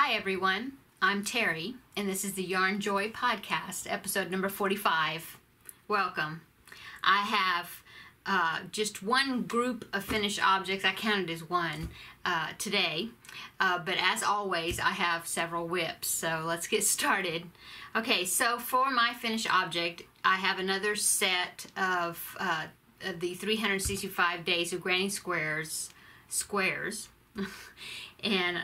Hi everyone, I'm Terry, and this is the Yarnjoy podcast, episode number 45. Welcome. I have just one group of finished objects, I counted as one today, but as always I have several whips, so let's get started. Okay, so for my finished object, I have another set of the 365 Days of Granny Squares, and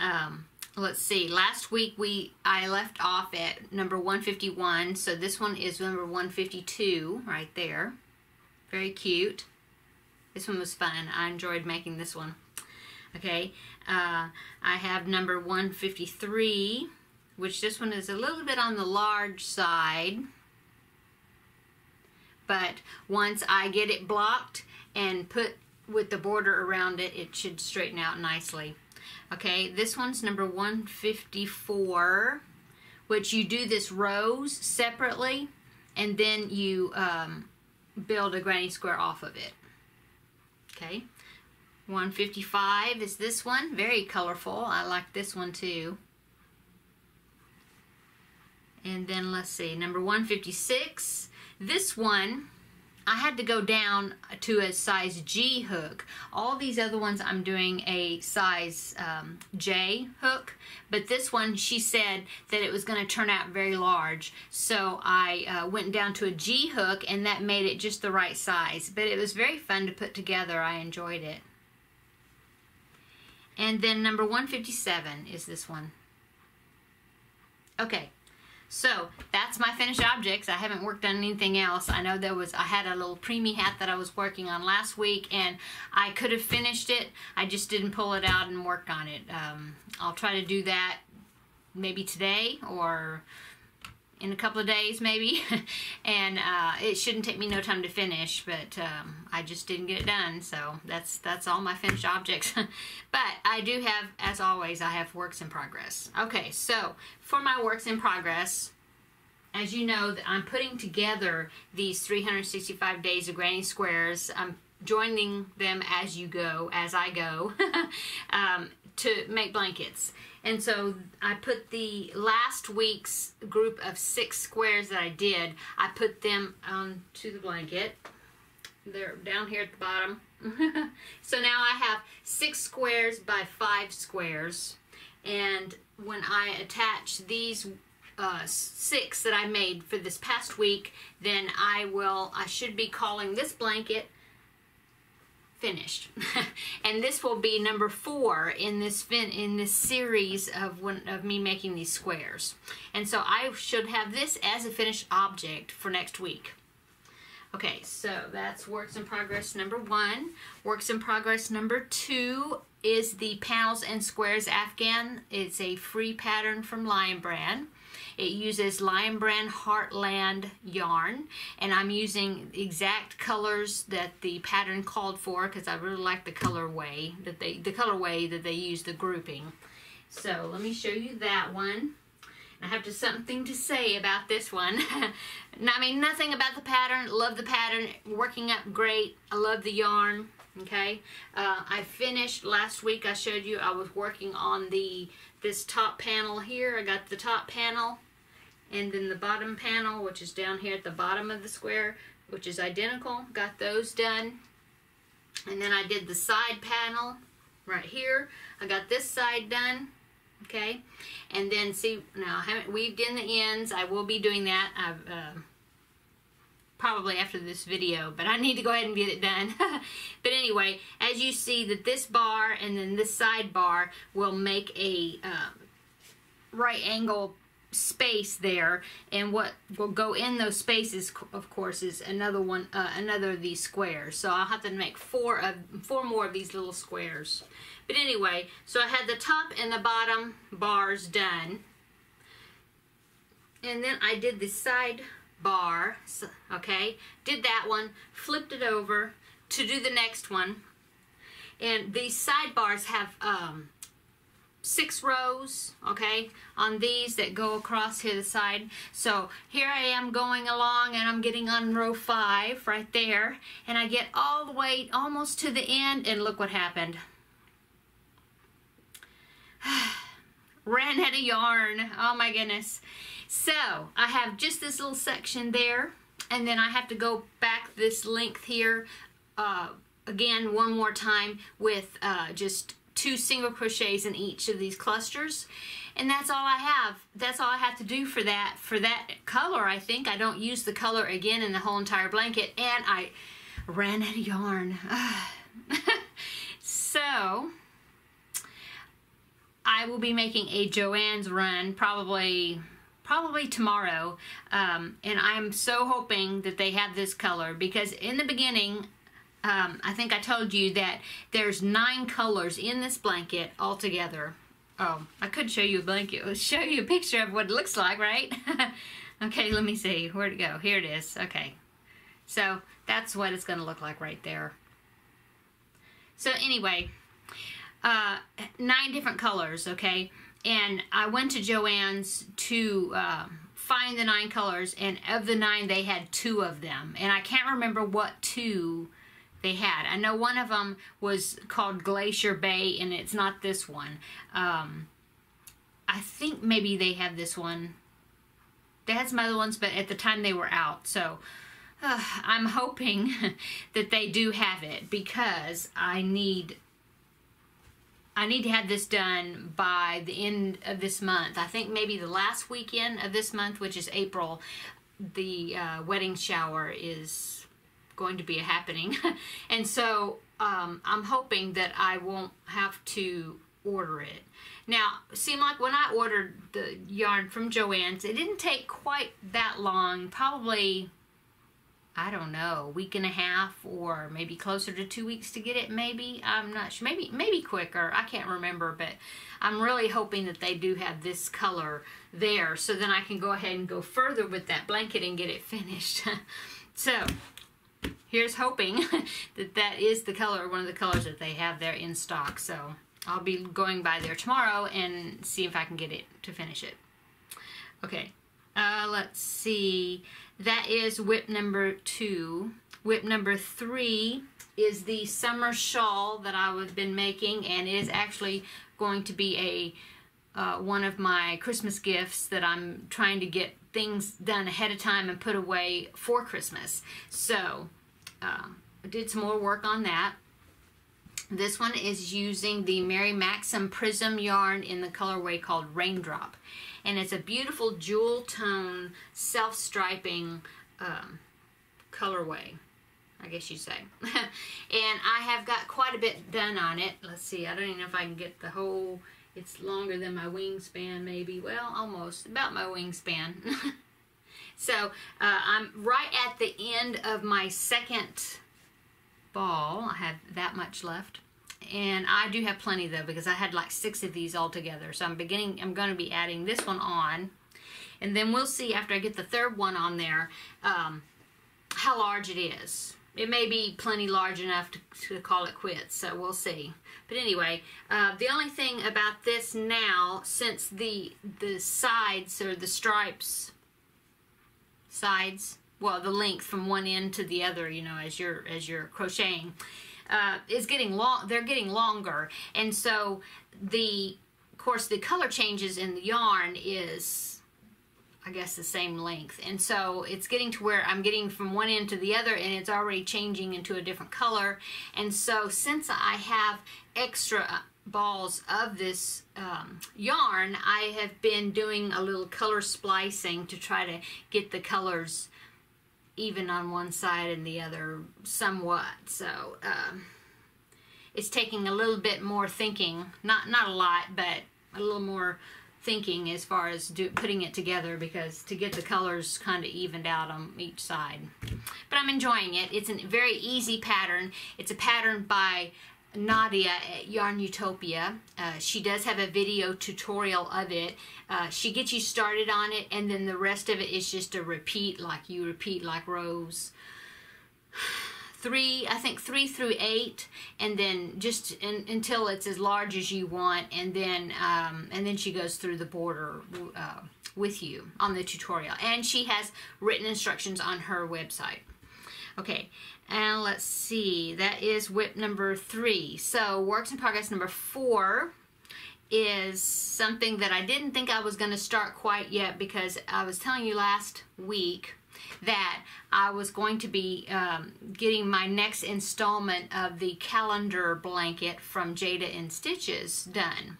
let's see, last week I left off at number 151, so this one is number 152 right there. Very cute. This one was fun. I enjoyed making this one. Okay, I have number 153, which this one is a little bit on the large side, but once I get it blocked and put with the border around it, it should straighten out nicely. Okay, this one's number 154, which you do this rows separately, and then you build a granny square off of it. Okay, 155 is this one, very colorful. I like this one too. And then let's see, number 156. This one, I had to go down to a size G hook. All these other ones I'm doing a size J hook, but this one she said that it was going to turn out very large, so I went down to a G hook, and that made it just the right size. But it was very fun to put together. I enjoyed it. And then number 157 is this one. Okay. So that's my finished objects. I haven't worked on anything else. I know I had a little preemie hat that I was working on last week, and I could have finished it. I just didn't pull it out and work on it. I'll try to do that maybe today or in a couple of days maybe. And it shouldn't take me no time to finish, but I just didn't get it done. So that's all my finished objects. But I do have, as always, I have works in progress. Okay, so for my works in progress, as you know, that I'm putting together these 365 Days of Granny Squares. I'm joining them as I go, to make blankets. And so I put the last week's group of 6 squares that I did, I put them onto the blanket. They're down here at the bottom. So now I have 6 squares by 5 squares. And when I attach these 6 that I made for this past week, then I should be calling this blanket finished. And this will be number 4 in this series of me making these squares. And so I should have this as a finished object for next week. Okay, so that's works in progress number 1. Works in progress number 2 is the Panels and Squares Afghan. It's a free pattern from Lion Brand. It uses Lion Brand Heartland yarn, and I'm using exact colors that the pattern called for because I really like the colorway that they use, the grouping. So let me show you that one. I have something to say about this one. I mean, nothing about the pattern. Love the pattern. Working up great. I love the yarn. Okay. I finished last week. I showed you I was working on this top panel here. I got the top panel, and then the bottom panel, which is down here at the bottom of the square, which is identical. Got those done. And then I did the side panel right here. I got this side done. Okay, and then see, now I haven't weaved in the ends. I will be doing that probably after this video, but I need to go ahead and get it done. But anyway, as you see that this bar and then this side bar will make a right angle space there, and what will go in those spaces, of course, is another of these squares. So I'll have to make 4 more of these little squares. But anyway, so I had the top and the bottom bars done, and then I did the side bar. Okay, did that one, flipped it over to do the next one, and these side bars have 6 rows, okay, on these that go across here the side. So here I am going along, and I'm getting on row 5 right there, and I get all the way almost to the end, and look what happened. ran out of yarn. Oh my goodness. So I have just this little section there, and then I have to go back this length here again one more time with just 2 single crochets in each of these clusters, and that's all I have. That's all I have to do for that color. I think I don't use the color again in the whole entire blanket, and I ran out of yarn. So I will be making a Joann's run probably tomorrow, and I'm so hoping that they have this color, because in the beginning I think I told you that there's 9 colors in this blanket altogether. Oh, I could show you a blanket, show you a picture of what it looks like, right? Okay, let me see, where'd it go? Here it is. Okay, so that's what it's gonna look like right there. So anyway, 9 different colors, okay? And I went to Joann's to find the 9 colors, and of the 9 they had 2 of them, and I can't remember what 2 they had. I know one of them was called Glacier Bay, and it's not this one. I think maybe they have this one. They had some other ones, but at the time they were out, so I'm hoping that they do have it, because I need to have this done by the end of this month. I think maybe the last weekend of this month, which is April, the wedding shower is going to be a happening. And so I'm hoping that I won't have to order it. Now, it seemed like when I ordered the yarn from Joann's, it didn't take quite that long, probably, I don't know, a week and a half, or maybe closer to 2 weeks to get it, maybe. I'm not sure. Maybe quicker. I can't remember, but I'm really hoping that they do have this color there, so then I can go ahead and go further with that blanket and get it finished. So here's hoping that that is the color, one of the colors that they have there in stock. So I'll be going by there tomorrow and see if I can get it to finish it. Okay, let's see. That is whip number 2. Whip number 3 is the summer shawl that I've been making, and it is actually going to be a one of my Christmas gifts that I'm trying to get things done ahead of time and put away for Christmas. So I did some more work on that. This one is using the Mary Maxim Prism yarn in the colorway called Raindrop. And it's a beautiful jewel tone, self-striping colorway, I guess you'd say. And I have got quite a bit done on it. Let's see, I don't even know if I can get the whole, it's longer than my wingspan maybe. Well, almost, about my wingspan. So I'm right at the end of my second ball. I have that much left. And I do have plenty though, because I had like 6 of these all together. So I'm going to be adding this one on. And then we'll see after I get the third one on there how large it is. It may be plenty large enough to call it quits, so we'll see. But anyway, the only thing about this now, since the sides, or the stripes, well, the length from one end to the other, you know, as you're crocheting, is getting long. They're getting longer, and so of course the color changes in the yarn is, I guess, the same length, and so it's getting to where I'm getting from one end to the other, and it's already changing into a different color. And so since I have extra balls of this yarn, I have been doing a little color splicing to try to get the colors even on one side and the other somewhat. So it's taking a little bit more thinking, not a lot, but a little more thinking as far as putting it together, because to get the colors kind of evened out on each side. But I'm enjoying it. It's a very easy pattern. It's a pattern by Nadia at Yarn Utopia. She does have a video tutorial of it. She gets you started on it, and then the rest of it is just a repeat, like you repeat like rows 3, I think 3 through 8, and then just until it's as large as you want, and then she goes through the border with you on the tutorial, and she has written instructions on her website. Okay, and let's see, that is whip number 3. So works in progress number 4 is something that I didn't think I was going to start quite yet, because I was telling you last week that I was going to be getting my next installment of the calendar blanket from Jada and Stitches done.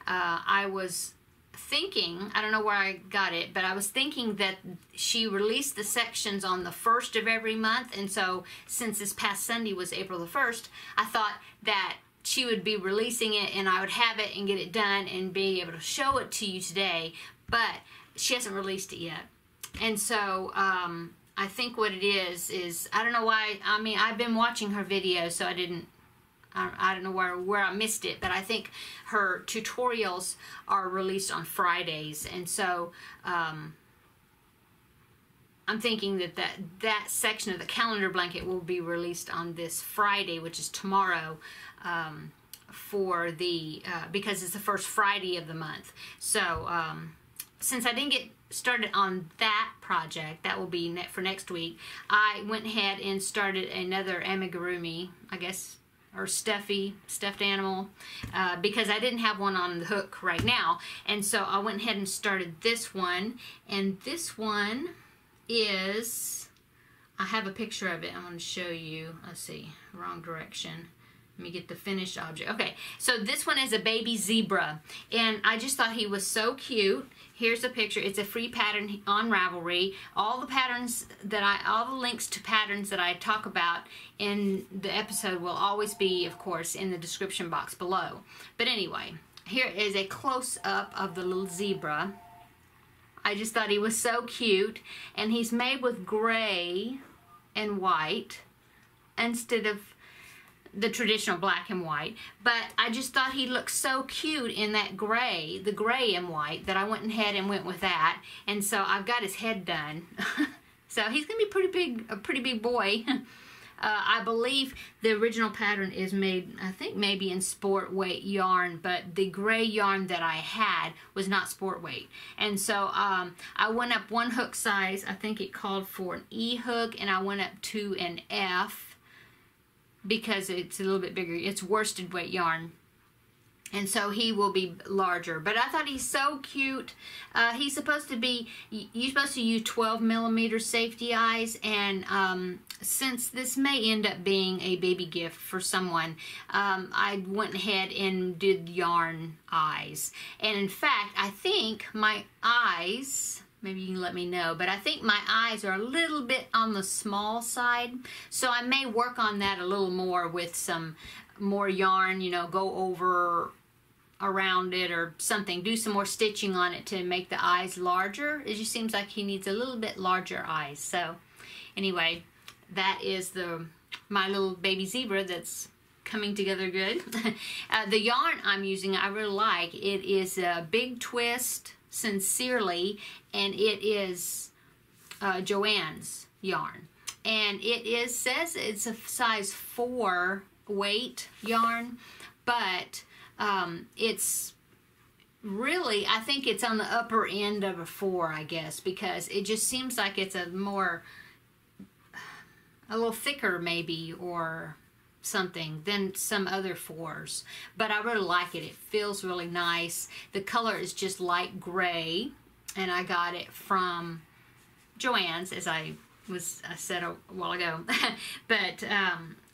I was thinking, I don't know where I got it, but I was thinking that she released the sections on the 1st of every month, and so since this past Sunday was April the 1st, I thought that she would be releasing it and I would have it and get it done and be able to show it to you today, but she hasn't released it yet. And so I think what it is I don't know why, I mean, I've been watching her videos, so I don't know where I missed it, but I think her tutorials are released on Fridays, and so I'm thinking that section of the calendar blanket will be released on this Friday, which is tomorrow, for the because it's the first Friday of the month. So since I didn't get started on that project, that will be for next week, I went ahead and started another amigurumi, I guess, or stuffed animal, because I didn't have one on the hook right now, and so I went ahead and started this one, and this one is, I have a picture of it, I'm going to show you. Let's see, wrong direction. Let me get the finished object. Okay, so this one is a baby zebra, and I just thought he was so cute. Here's a picture. It's a free pattern on Ravelry. All the patterns all the links to patterns that I talk about in the episode will always be, of course, in the description box below. But anyway, here is a close-up of the little zebra. I just thought he was so cute, and he's made with gray and white instead of the traditional black and white, but I just thought he looked so cute in that gray, the gray and white, that I went ahead and went with that, and so I've got his head done. So he's gonna be a pretty big boy. I believe the original pattern is made, I think maybe in sport weight yarn, but the gray yarn that I had was not sport weight, and so I went up one hook size. I think it called for an E hook, and I went up to an F, because it's a little bit bigger. It's worsted weight yarn, and so he will be larger. But I thought he's so cute. He's supposed to be, you're supposed to use 12mm safety eyes, and since this may end up being a baby gift for someone, I went ahead and did yarn eyes. And in fact, I think my eyes, maybe you can let me know, but I think my eyes are a little bit on the small side, so I may work on that a little more with some more yarn, you know, go over around it or something, do some more stitching on it to make the eyes larger. It just seems like he needs a little bit larger eyes. So anyway, that is my little baby zebra that's coming together good. The yarn I'm using, I really like. It is a Big Twist Sincerely, and it is Joann's yarn, and it says it's a size 4 weight yarn, but it's really, I think it's on the upper end of a 4, I guess, because it just seems like it's a little thicker maybe, or something than some other 4s, but I really like it. It feels really nice. The color is just light gray, and I got it from Joann's, as I said a while ago. But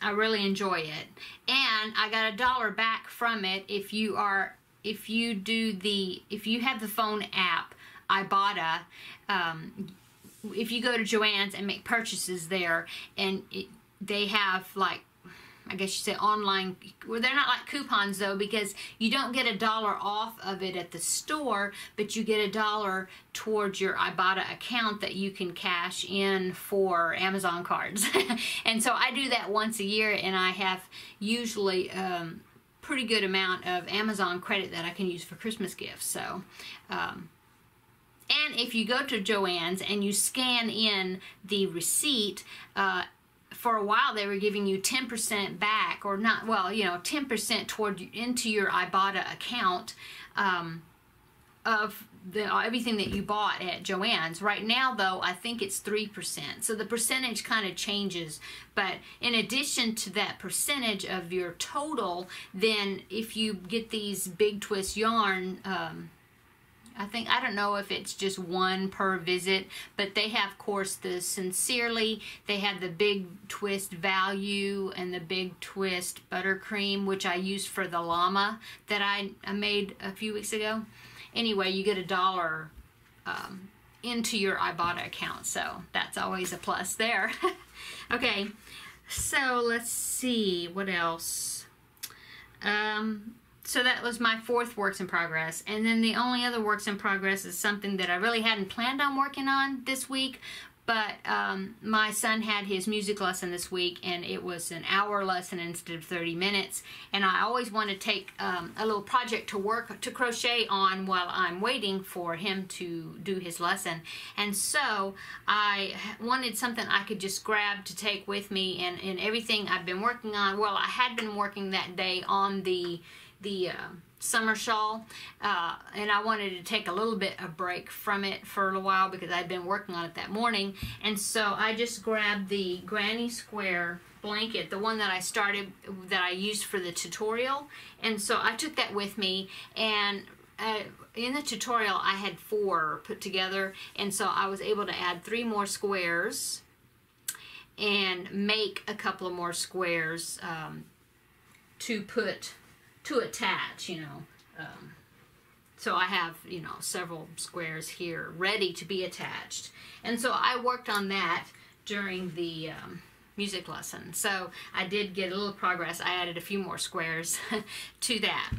I really enjoy it, and I got $1 back from it if you have the phone app Ibotta. If you go to Joann's and make purchases there, and they have, like, I guess you say online, well, they're not like coupons though, because you don't get $1 off of it at the store, but you get $1 towards your Ibotta account that you can cash in for Amazon cards. And so I do that once a year, and I have usually pretty good amount of Amazon credit that I can use for Christmas gifts. So and if you go to Joann's and you scan in the receipt, for a while they were giving you 10% back, or not, well, you know, 10% into your Ibotta account of everything that you bought at Joann's. Right now, though, I think it's 3%. So the percentage kind of changes. But in addition to that percentage of your total, then if you get these big twist yarn, I don't know if it's just one per visit, but they have, of course, the Sincerely, they have the Big Twist Value and the Big Twist Buttercream, which I used for the llama that I made a few weeks ago. Anyway, you get $1 into your Ibotta account, so that's always a plus there. Okay, so let's see, what else? So that was my 4th works in progress. And then the only other works in progress is something that I really hadn't planned on working on this week. But my son had his music lesson this week, and it was an hour lesson instead of 30 minutes. And I always want to take a little project to crochet on while I'm waiting for him to do his lesson. And so I wanted something I could just grab to take with me, and everything I've been working on. Well, I had been working that day on the summer shawl, and I wanted to take a little bit of break from it for a little while because I'd been working on it that morning. And so I just grabbed the Granny Square blanket, the one that I used for the tutorial, and so I took that with me. And in the tutorial I had 4 put together, and so I was able to add 3 more squares and make a couple of more squares to attach, you know. So I have, you know, several squares here ready to be attached. And so I worked on that during the music lesson. So I did get a little progress. I added a few more squares to that.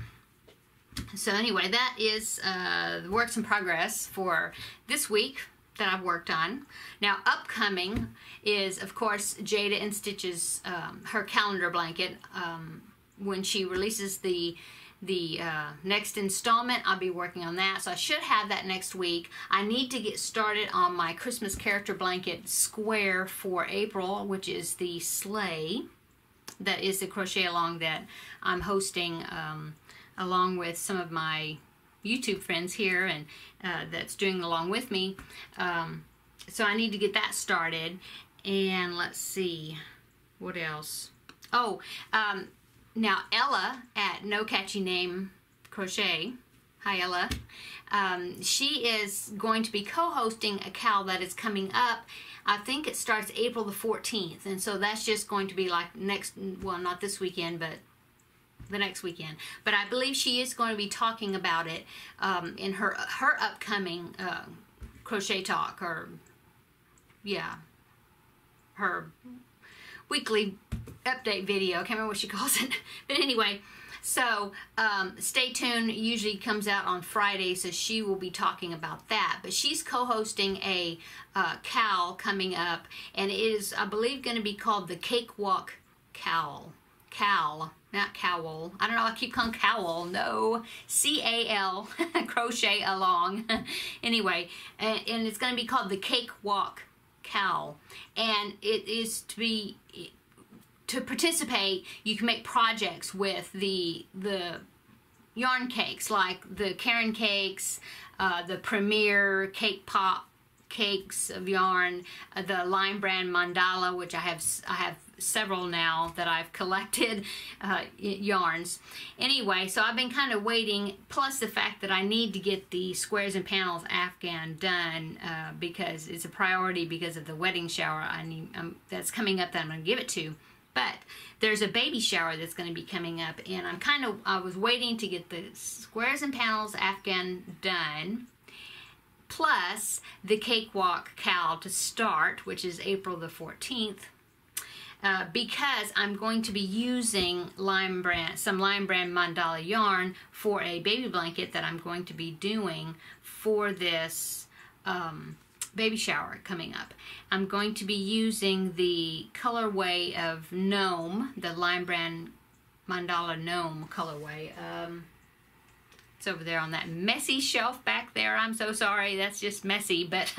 So anyway, that is the works in progress for this week that I've worked on. Now, upcoming is, of course, Jada and Stitch's, her calendar blanket. When she releases the next installment, I'll be working on that. So I should have that next week. I need to get started on my Christmas character blanket square for April, which is the sleigh. That is the crochet along that I'm hosting along with some of my YouTube friends here, and that's doing along with me. So I need to get that started. And let's see, what else? Oh, now Ella at No Catchy Name Crochet, hi Ella, she is going to be co-hosting a cowl that is coming up. I think it starts April the 14th, and so that's just going to be like next, well, not this weekend, but the next weekend. But I believe she is going to be talking about it in her upcoming crochet talk, or yeah, her weekly update video. I can't remember what she calls it. But anyway, so stay tuned. It usually comes out on Friday, so she will be talking about that. But she's co-hosting a cowl coming up, and it is, I believe, going to be called the Cakewalk Cowl. Cowl, not cowl. I don't know, I keep calling cowl. No, C-A-L, crochet along. Anyway, and it's going to be called the Cakewalk Cowl, and it is to participate. You can make projects with the yarn cakes, like the Karen cakes, the Premier Cake Pop cakes of yarn, the Lime Brand Mandala, which I have several now that I've collected yarns. Anyway, so I've been kind of waiting, plus the fact that I need to get the Squares and Panels Afghan done because it's a priority because of the wedding shower that's coming up that I'm going to give it to. But there's a baby shower that's going to be coming up, and I was waiting to get the Squares and Panels Afghan done, plus the Cakewalk Cowl to start, which is April the 14th. Because I'm going to be using some Lime Brand Mandala yarn for a baby blanket that I'm going to be doing for this baby shower coming up. I'm going to be using the colorway of Gnome, the Lime Brand Mandala Gnome colorway. It's over there on that messy shelf back there. I'm so sorry, that's just messy, but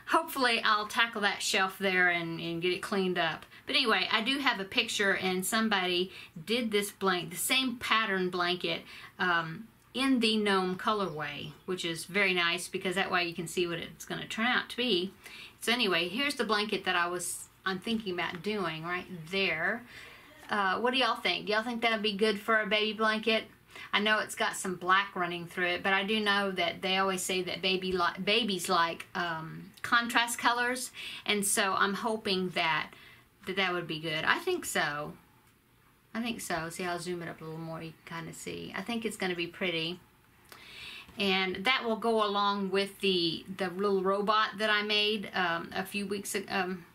hopefully I'll tackle that shelf there and get it cleaned up. But anyway, I do have a picture, and somebody did this the same pattern blanket in the gnome colorway, which is very nice because that way you can see what it's going to turn out to be. So anyway, here's the blanket that I'm thinking about doing right there. What do y'all think? Do y'all think that would be good for a baby blanket? I know it's got some black running through it, but I do know that they always say that babies like contrast colors, and so I'm hoping that would be good. I think so. I think so. See, I'll zoom it up a little more. You can kind of see. I think it's going to be pretty. And that will go along with the little robot that I made a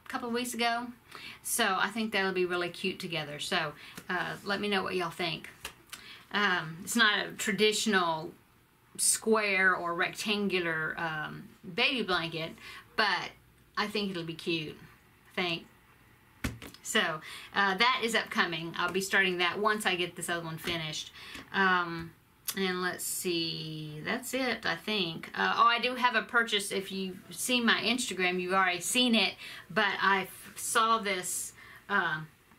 couple of weeks ago. So I think that'll be really cute together. So let me know what y'all think. It's not a traditional square or rectangular baby blanket, but I think it'll be cute. I think. So that is upcoming. I'll be starting that once I get this other one finished. And let's see, that's it, I think. Oh, I do have a purchase. If you've seen my Instagram, you've already seen it, but I saw this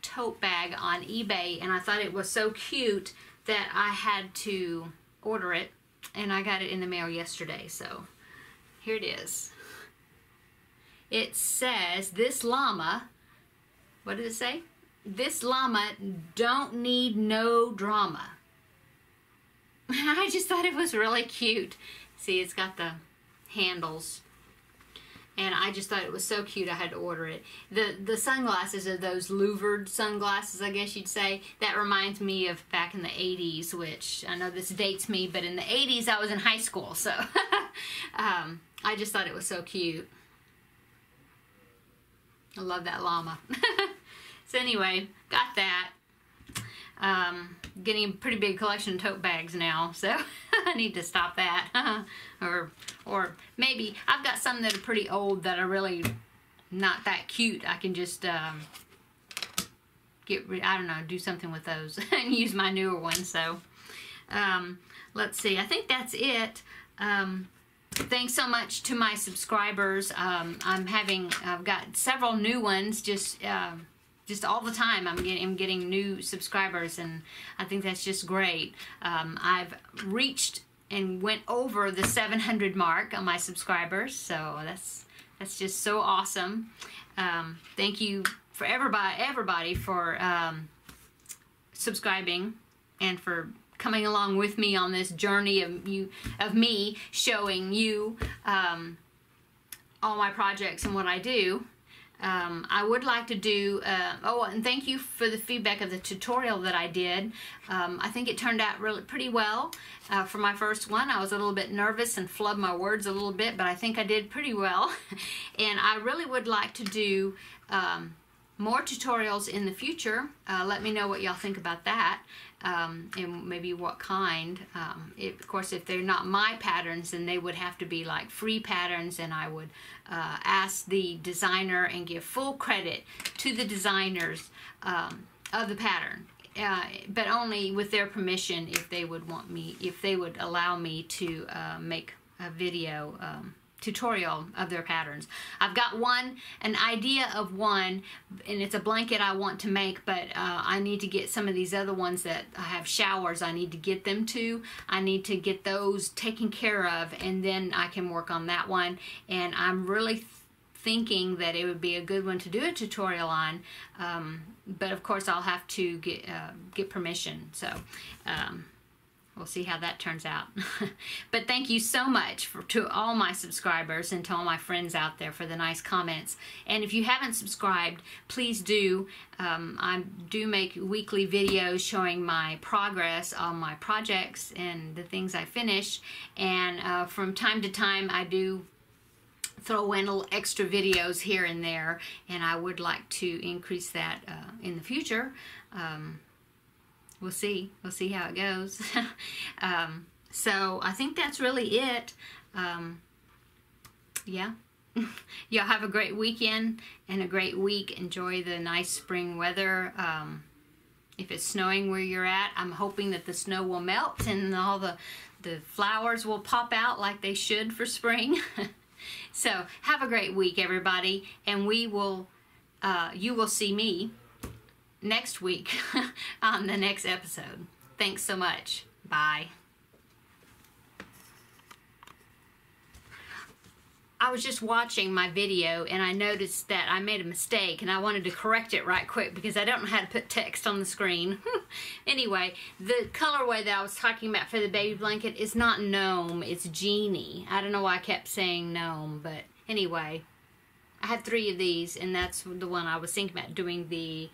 tote bag on eBay, and I thought it was so cute that I had to order it, and I got it in the mail yesterday, so here it is. It says, this llama, what did it say? This llama don't need no drama. I just thought it was really cute. See, it's got the handles. And I just thought it was so cute I had to order it. The sunglasses are those louvered sunglasses, I guess you'd say. That reminds me of back in the 80s, which I know this dates me, but in the 80s I was in high school, so I just thought it was so cute. I love that llama. So anyway, got that. Getting a pretty big collection of tote bags now, so I need to stop that. or maybe I've got some that are pretty old that are really not that cute. I can just get rid, I don't know, do something with those and use my newer ones. So let's see, I think that's it. Thanks so much to my subscribers. I've got several new ones just all the time. I'm getting new subscribers, and I think that's just great. I've reached and went over the 700 mark on my subscribers, so that's just so awesome. Thank you for everybody for subscribing and for coming along with me on this journey of me showing you all my projects and what I do. I would like to do, oh, and thank you for the feedback of the tutorial that I did. I think it turned out really pretty well. For my first one, I was a little bit nervous and flubbed my words a little bit, but I think I did pretty well. And I really would like to do more tutorials in the future. Let me know what y'all think about that. And maybe what kind. Of course, if they're not my patterns, then they would have to be like free patterns, and I would ask the designer and give full credit to the designers of the pattern, but only with their permission if they would allow me to make a video tutorial of their patterns. I've got an idea of one, and it's a blanket I want to make, but I need to get some of these other ones that I have showers I need to get them to. I need to get those taken care of, and then I can work on that one. And I'm really thinking that it would be a good one to do a tutorial on, but of course I'll have to get permission. So we'll see how that turns out. But thank you so much to all my subscribers and to all my friends out there for the nice comments. And if you haven't subscribed, please do. I do make weekly videos showing my progress on my projects and the things I finish. And from time to time, I do throw in little extra videos here and there. And I would like to increase that in the future. We'll see how it goes. So I think that's really it. Yeah. Y'all have a great weekend and a great week. Enjoy the nice spring weather. If it's snowing where you're at, I'm hoping that the snow will melt and all the flowers will pop out like they should for spring. So have a great week, everybody, and you will see me next week on the next episode. Thanks so much. Bye. was just watching my video and I noticed that I made a mistake and I wanted to correct it right quick because I don't know how to put text on the screen. Anyway, the colorway that I was talking about for the baby blanket is not gnome, it's genie. I don't know why I kept saying gnome, but anyway, I had 3 of these and that's the one I was thinking about doing the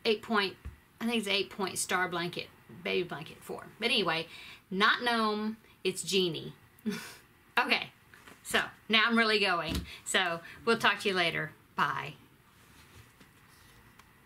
8-point, I think it's 8-point star blanket, baby blanket for. But anyway, not gnome, it's genie. Okay, so now I'm really going. So we'll talk to you later. Bye.